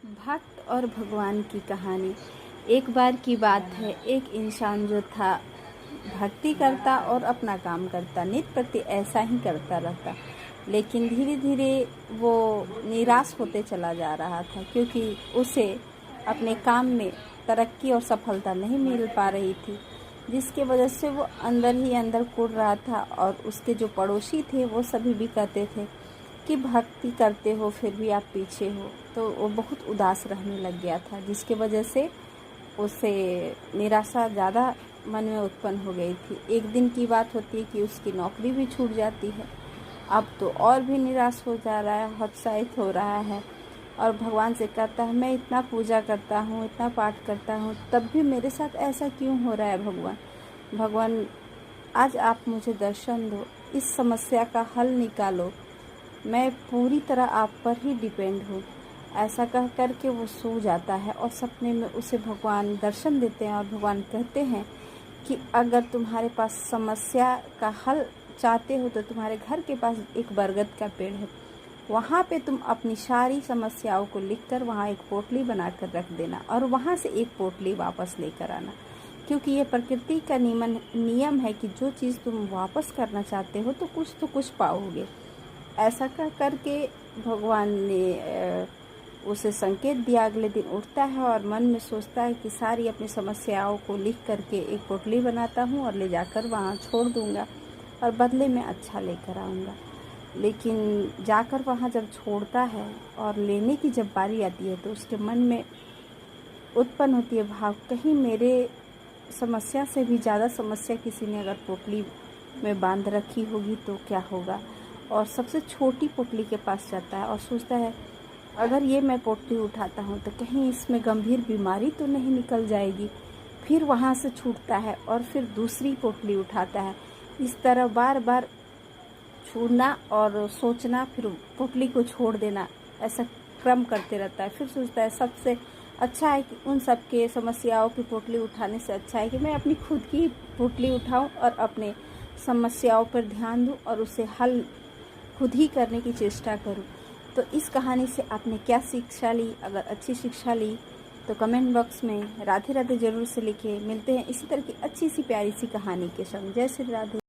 भक्त और भगवान की कहानी। एक बार की बात है, एक इंसान जो था भक्ति करता और अपना काम करता, नित्य प्रति ऐसा ही करता रहता। लेकिन धीरे धीरे वो निराश होते चला जा रहा था, क्योंकि उसे अपने काम में तरक्की और सफलता नहीं मिल पा रही थी, जिसके वजह से वो अंदर ही अंदर कुढ़ रहा था। और उसके जो पड़ोसी थे वो सभी भी कहते थे कि भक्ति करते हो फिर भी आप पीछे हो। तो वो बहुत उदास रहने लग गया था, जिसके वजह से उसे निराशा ज़्यादा मन में उत्पन्न हो गई थी। एक दिन की बात होती है कि उसकी नौकरी भी छूट जाती है। अब तो और भी निराश हो जा रहा है, हतोत्साहित हो रहा है और भगवान से कहता है, मैं इतना पूजा करता हूँ, इतना पाठ करता हूँ, तब भी मेरे साथ ऐसा क्यों हो रहा है। भगवान आज आप मुझे दर्शन दो, इस समस्या का हल निकालो, मैं पूरी तरह आप पर ही डिपेंड हूँ। ऐसा कह कर के वो सो जाता है और सपने में उसे भगवान दर्शन देते हैं और भगवान कहते हैं कि अगर तुम्हारे पास समस्या का हल चाहते हो तो तुम्हारे घर के पास एक बरगद का पेड़ है, वहाँ पे तुम अपनी सारी समस्याओं को लिखकर वहाँ एक पोटली बनाकर रख देना और वहाँ से एक पोटली वापस लेकर आना, क्योंकि ये प्रकृति का नियम है कि जो चीज़ तुम वापस करना चाहते हो तो कुछ पाओगे। ऐसा कह करके भगवान ने उसे संकेत दिया। अगले दिन उठता है और मन में सोचता है कि सारी अपनी समस्याओं को लिख करके एक पोटली बनाता हूँ और ले जाकर वहाँ छोड़ दूँगा और बदले में अच्छा लेकर आऊँगा। लेकिन जाकर वहाँ जब छोड़ता है और लेने की जब बारी आती है तो उसके मन में उत्पन्न होती है भाव, कहीं मेरे समस्या से भी ज़्यादा समस्या किसी ने अगर पोटली में बांध रखी होगी तो क्या होगा। और सबसे छोटी पोटली के पास जाता है और सोचता है, अगर ये मैं पोटली उठाता हूँ तो कहीं इसमें गंभीर बीमारी तो नहीं निकल जाएगी। फिर वहाँ से छूटता है और फिर दूसरी पोटली उठाता है। इस तरह बार बार छूटना और सोचना, फिर पोटली को छोड़ देना, ऐसा क्रम करते रहता है। फिर सोचता है सबसे अच्छा है कि उन सब के समस्याओं की पोटली उठाने से अच्छा है कि मैं अपनी खुद की पोटली उठाऊं और अपने समस्याओं पर ध्यान दूं और उसे हल खुद ही करने की चेष्टा करूं। तो इस कहानी से आपने क्या शिक्षा ली? अगर अच्छी शिक्षा ली तो कमेंट बॉक्स में राधे राधे ज़रूर से लिखिए। मिलते हैं इसी तरह की अच्छी सी प्यारी सी कहानी के संग। जय श्री राधे।